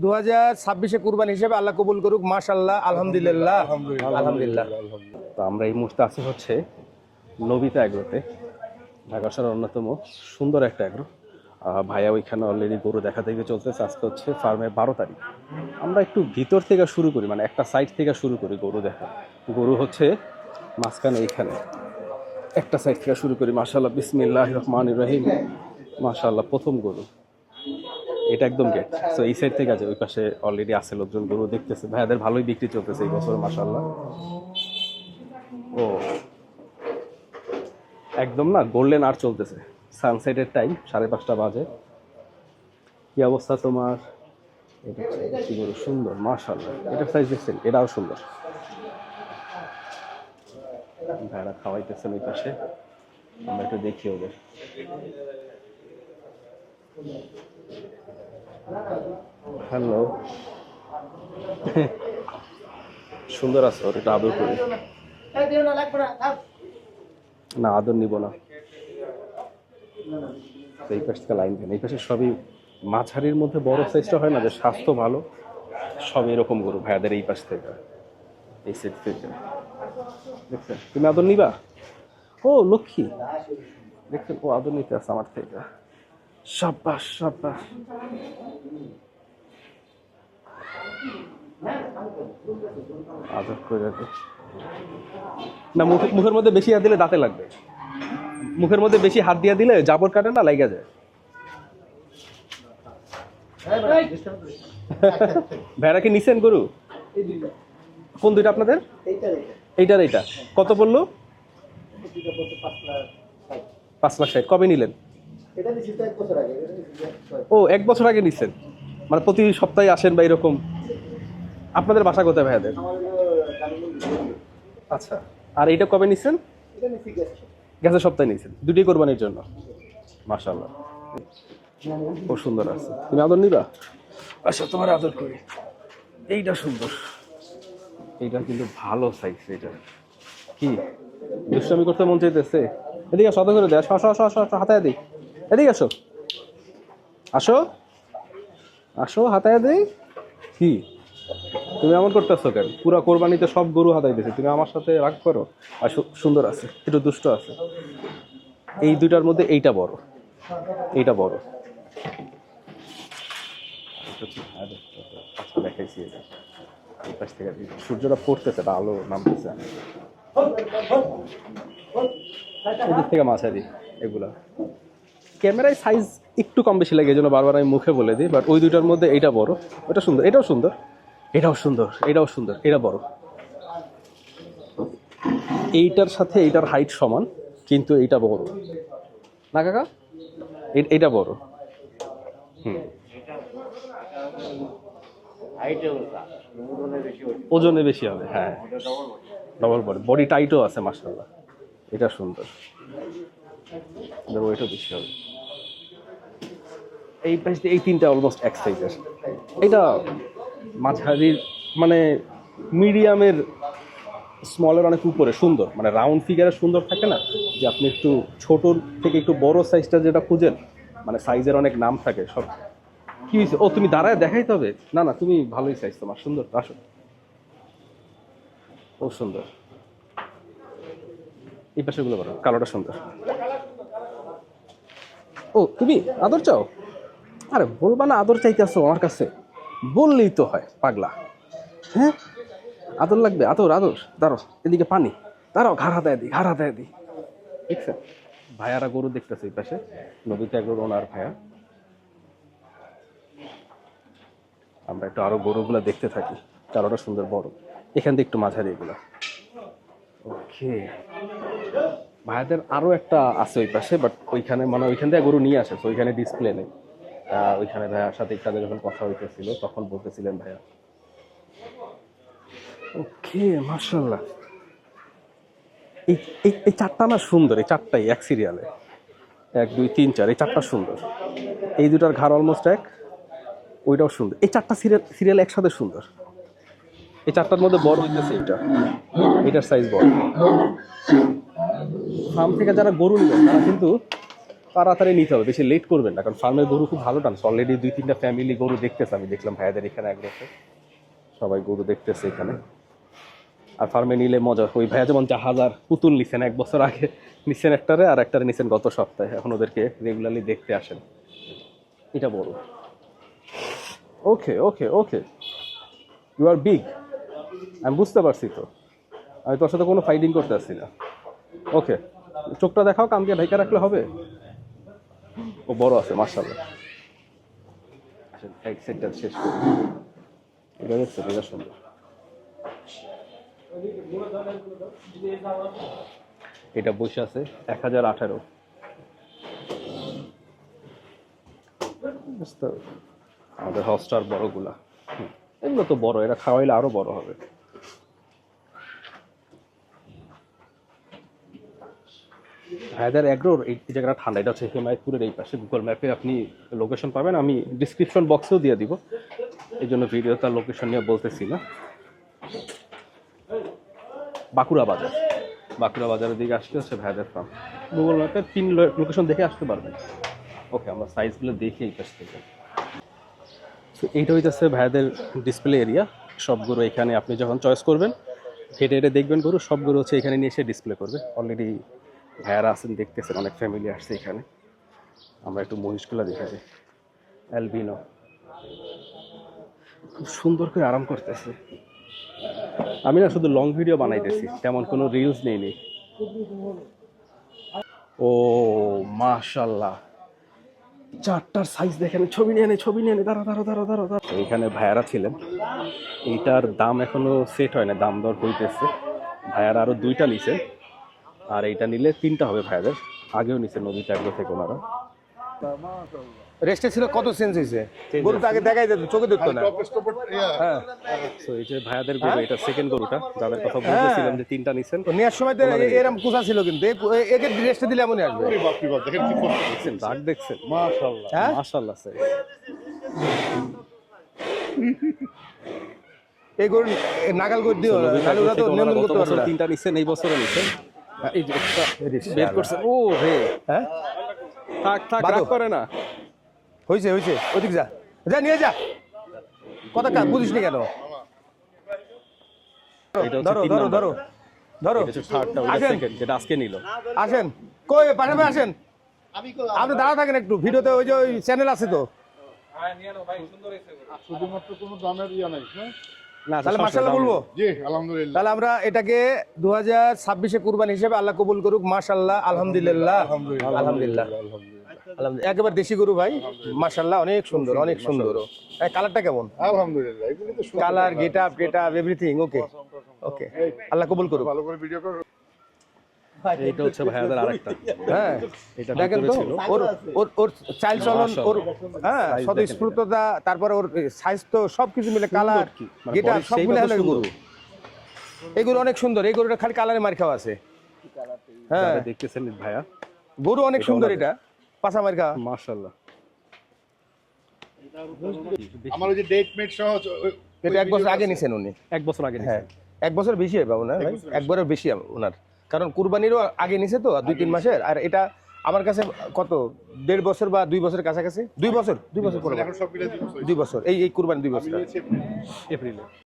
2026-এ কুরবানি হিসেবে আল্লাহ কবুল করুক। মাশাআল্লাহ, আলহামদুলিল্লাহ, আলহামদুলিল্লাহ। তো আমরা এই মুহূর্তে আছি হচ্ছে নবিতা এগ্রোতে, ঢাকা শহরের অন্যতম সুন্দর একটা এগ্রো। ভাইয়া ওইখানে অলরেডি গরু দেখা দেখে চলতেছে। আজকে হচ্ছে ফার্মের 12 তারিখ। আমরা একটু ভিতর থেকে শুরু করি, মানে একটা সাইড থেকে শুরু করি গরু দেখা। গরু হচ্ছে মাঝখানে এইখানে একটা সাইড থেকে শুরু করি। মাশাআল্লাহ, বিসমিল্লাহির রহমানির রহিম। মাশাআল্লাহ, প্রথম গরু এটা একদম গেট। সো এই সাইড থেকে আছে, ওই পাশে অলরেডি আছে লোকজন গরু দেখতেছে। ভাইয়াদের ভালোই বিক্রি চলতেছে এই বছর মাশাআল্লাহ। ও একদম না গোল্ডেন আর চলতেছে, সানসেটের টাইম 5:30 বাজে। কি অবস্থা তোমার? এটা কি গরু সুন্দর মাশাআল্লাহ। এটার সাইজ দেখছেন? এটাও সুন্দর। ভাইরা খাওয়াইতেছেন ওই পাশে, আমরা একটু দেখি ওদের। হ্যালো, সুন্দর আছে। ওর এটা আদর করি না, আদর নিব না। এই পাশ থেকে লাইন দেন। এই পাশে সবই মাঝারির মধ্যে বড় সাইজটা হয় না, যে স্বাস্থ্য ভালো, সব এরকম গরু ভাইয়াদের এই পাশ থেকে, এই সেট থেকে। দেখছেন? তুমি আদর নিবা? ও লক্ষ্মী, দেখছেন? ও আদর নিতে আছে আমার থেকে। সাব্বাস সাব্বাস। আদর করে দে না। মুখের মধ্যে বেশি হাত দিলে দাঁতে লাগবে। মুখের মধ্যে বেশি হাত দিয়ে দিলে জাবর কাটে না, লাগা যায়। ভেড়া কি নিছেন গরু? কোন দুইটা আপনাদের? এইটার এইটা কত বললো? 5,60,000। কবে নিলেন? ও 1 বছর আগে নিছেন, মানে প্রতি সপ্তাহে আসেন বা এরকম? আপনাদের বাসা কোথায় ভাইয়াদের? আচ্ছা, আর এইটা কবে নিছেন? গেছে সপ্তাহে নিছেন। দুটোই কোরবানির জন্য। মাশাআল্লাহ, খুব সুন্দর আছে। তুমি আদর নিবা? আচ্ছা, তোমার আদর করি। এইটা সুন্দর, এইটা কিন্তু ভালো সাইজ। এটা কি দুষ্টামি করতে মন চাইতেছে? এদিকে আসো, করে দে। আসো আসো আসো আসো, হাতায় দিই। এদিকে আসো, আসো আসো, হাতায় দিই। কি তুমি এমন করতেছো কেন? পুরা কোরবানিতে সব গরু হাতাই দিয়েছে, তুমি আমার সাথে রাগ করো? আর সুন্দর আছে, একটু দুষ্ট আছে। এই দুইটার মধ্যে এইটা বড়, এইটা বড়। দেখাইছি এটা এই পাশ থেকে। সূর্যটা পড়তেছে, আলো নামতেছে। এদিক থেকে মাঝারি এগুলা। ক্যামেরায় সাইজ একটু কম বেশি লাগে, এই জন্য বারবার আমি মুখে বলে দিই। বাট ওই দুইটার মধ্যে এইটা বড়, ওটা সুন্দর, এটাও সুন্দর, এটাও সুন্দর, এটাও সুন্দর, এটা বড়। এইটার সাথে এইটার হাইট সমান, কিন্তু এইটা বড় না কাকা? এইটা বড়। ওজনে বেশি হবে, হ্যাঁ, ডবল বডি, বডি টাইটও আছে মাশাআল্লাহ। এটা সুন্দর, ওয়েটও বেশি হবে। এই পাশ দিয়ে এই তিনটা অলমোস্ট এক সাইজের। এটা মাঝারির, মানে মিডিয়ামের, স্মলের অনেক উপরে। সুন্দর, মানে রাউন্ড ফিগারের সুন্দর থাকে না, যে আপনি একটু ছোটোর থেকে একটু বড় সাইজটা যেটা খুঁজেন, মানে সাইজের অনেক নাম থাকে সব। কি হয়েছে? ও তুমি দাঁড়ায় দেখাইতে হবে? না না, তুমি ভালোই সাইজ তোমার, সুন্দর। আসো, ও সুন্দর। এই পাশেগুলো করো, কালোটা সুন্দর। ও তুমি আদর চাও? আরে বলবা না আদর চাইতে আসো আমার কাছে? বললেই তো হয় পাগলা। হ্যাঁ, আদর লাগবে? আদর আদর। দাঁড়ো, এদিকে পানি। দাঁড়াও, ঘাড় হাতায় দিই, ঘাড় হাতায় দিই। দেখছেন? ভাইয়ারা গরু দেখতেছে এই পাশে, নদীতে একজন ওনার ভাইয়া। আমরা একটু আরো গরুগুলা দেখতে থাকি, কালোটা সুন্দর বড়। এখান থেকে একটু মাঝারি এগুলা। ওকে, ভাইয়াদের আরো একটা আছে ওই পাশে, বাট ওইখানে মানে ওইখান থেকে গরু নিয়ে আসে, তো ওইখানে ডিসপ্লে নেই। ওইখানে ভাইয়ার সাথে একটু আগে যখন কথা হইতেছিল তখন বলতেছিলেন ভাইয়া। ওকে, মাশাআল্লাহ। এই এই চারটা না সুন্দর, এই চারটাই এক সিরিয়ালে, 1 2 3 4, এই চারটা সুন্দর। এই দুটার ঘাড় অলমোস্ট এক, ওইটাও সুন্দর। এই চারটা সিরিয়াল একসাথে সুন্দর। এই চারটার মধ্যে বড় হইতেছে এইটা, এটার সাইজ বড়। ফার্ম থেকে যারা গরু নিবে তারা কিন্তু তাড়াতাড়ি নিতে হবে, বেশি লেট করবেন না, কারণ ফার্মের গরু খুব ভালো টানছে। অলরেডি 2-3টা ফ্যামিলি গরু দেখতেছে, আমি দেখলাম ভাইয়াদের এখানে একসাথে সবাই গরু দেখতেছে এখানে। আর ফার্মে নিলে মজা, ওই ভাইয়া যেমন জাহাজার পুতুল নিছেন 1 বছর আগে, নিছেন একটারে, আর একটারে নিছেন গত সপ্তাহে, এখন ওদেরকে রেগুলারলি দেখতে আসেন। এটা বড়। ওকে ওকে ওকে, ইউ আর বিগ, আমি বুঝতে পারছি তো, আমি তোর সাথে কোনো ফাইটিং করতে আসছি না। ওকে, চোখটা দেখাও, কান দিয়ে ঢাকা রাখলে হবে। ও বড় আছে মাশাআল্লাহ। এক সেটটা শেষ করি, এটা দেখছেন, এটা সুন্দর। এটা বসে আছে 1018। আমাদের হস্টার বড়গুলা, এগুলো তো বড়, এরা খাওয়াইলে আরো বড় হবে। হায়দার এগ্রোর এই জায়গাটা ঠান্ডা, এটা হচ্ছে হেমায়তপুরের এই পাশে। গুগল ম্যাপে আপনি লোকেশন পাবেন, আমি ডিসক্রিপশন বক্সেও দিয়ে দিব, এই জন্য ভিডিও তার লোকেশন নিয়ে বলতেছি না। বাঁকুড়া বাজার, বাঁকুড়া বাজারের দিকে আসতে হচ্ছে ভাইদের ফার্ম। গুগল ম্যাপে 3 লোকেশন দেখে আসতে পারবেন। ওকে, আমরা সাইজগুলো দেখি এই পাশ থেকে। তো এইটা হইতেছে ভাইদের ডিসপ্লে এরিয়া। সবগুলো এখানে আপনি যখন চয়েস করবেন, হেঁটে হেঁটে দেখবেন গরু, সবগুলো হচ্ছে এখানে নিয়ে এসে ডিসপ্লে করবে। অলরেডি ভাইয়ারা আছেন, দেখতেছেন, অনেক ফ্যামিলি আসছে এখানে। আমরা একটু মহিষগুলো দেখে যাই। অ্যালবিনো খুব সুন্দর করে আরাম করতেছে। আমি না শুধু লং ভিডিও বানাইতেছি, তেমন কোনো রিলস নেই। ও মাশাআল্লাহ, 4টার সাইজ দেখেন, ছবি নিয়ে নে, ছবি নিয়ে নে, দাঁড়া। এইখানে ভাইয়ারা ছিলেন, এইটার দাম এখনো সেট হয় না, দাম দর হইতেছে। ভাইয়ারা আরো 2টা নিছে, আর এইটা নিলে 3টা হবে ভাইয়াদের। আগেও নিছে নদীতে একদম থেকে ওনারা। রেস্টে ছিল, কত চেঞ্জ হয়েছে, গরুটা আগে দেখাই যেত, চোখে দেখতো না। হ্যাঁ, তো এই যে ভাইয়াদের গরু, এটা সেকেন্ড গরুটা, যাদের কথা বলতেছিলাম যে 3টা নিছেন। তো নেওয়ার সময় তো এরকম কুচা ছিল, কিন্তু একে রেস্টে দিলে এমনই আসবে। দেখছেন দাগ, দেখছেন, হ্যাঁ মাশাআল্লাহ স্যার। এই গরু নাগাল করে দিও, নাহলে ওরা তো নিয়ন্ত্রণ করতে পারবে না। 3টা নিছেন, এই বছরও নিছেন। এই যে একটা বের করছেন, ও হে, হ্যাঁ থাক রাগ করে না। হয়েছে ওদিক যা নিয়ে যা, কথা কাজ বুঝিস নি কেন? এটা হচ্ছে ধরো 3 ধরো নাম্বার। ধরো ধরো, এটা হচ্ছে থার্ডটা, ওইটা আসেন সেকেন্ড, যেটা আজকে নিল। আসেন, কই পাঠাবে, আসেন, আপনি দাঁড়া থাকেন একটু, ভিডিওতে ওই যে ওই চ্যানেল আছে তো। শুধুমাত্র কোনো দামের ইয়া নাই, হ্যাঁ? না তাহলে মাশাআল্লাহ বলবো। জি আলহামদুলিল্লাহ। তাহলে আমরা এটাকে 2026-এ কুরবানি হিসেবে আল্লাহ কবুল করুক। মাশাআল্লাহ, আলহামদুলিল্লাহ, আলহামদুলিল্লাহ, একেবারে দেশি গরু ভাই, মাশাআল্লাহ, অনেক সুন্দর, অনেক সুন্দর। কালারটা কেমন? আলহামদুলিল্লাহ, এগুলি তো সুন্দর। কালার, গেটআপ এভরিথিং ওকে ওকে, আল্লাহ কবুল করুক। ভালো করে ভিডিও করো। এইটা হচ্ছে ভাইয়াদের আরেকটা। হ্যাঁ, এটা দেখেন তো, ওর চাইল চলন, ওর হ্যাঁ স্বতঃস্ফূর্ততা, তারপরে ওর সাইজ, তো সবকিছু মিলে, কালার, মানে গেটআপ সব মিলে হলো সুন্দর। গরু। এগুলো অনেক সুন্দর, এই গরুটা খালি কালারে মার খাওয়া আছে। হ্যাঁ, যারা দেখতেছেন ভাইয়া, গরু অনেক সুন্দর, এটা পাছা মার খাওয়া। মাশাআল্লাহ। আমার ওই যে ডেট মেট সহ এটা 1 বছর আগে নিছেন উনি। 1 বছর আগে হ্যাঁ, নিছেন। 1 বছর বেশি হবে ওনার ভাই, 1 বছর বেশি ওনার, কারণ কুরবানিরও আগে নিছে তো, 2-3 মাসের। আর এটা আমার কাছে কত 1.5 বছর বা 2 বছরের কাছাকাছি, 2 বছর পরে, এখন সব মিলে 2 বছর, এই কুরবানি 2 বছর নিয়েছি। এপ্রিলে।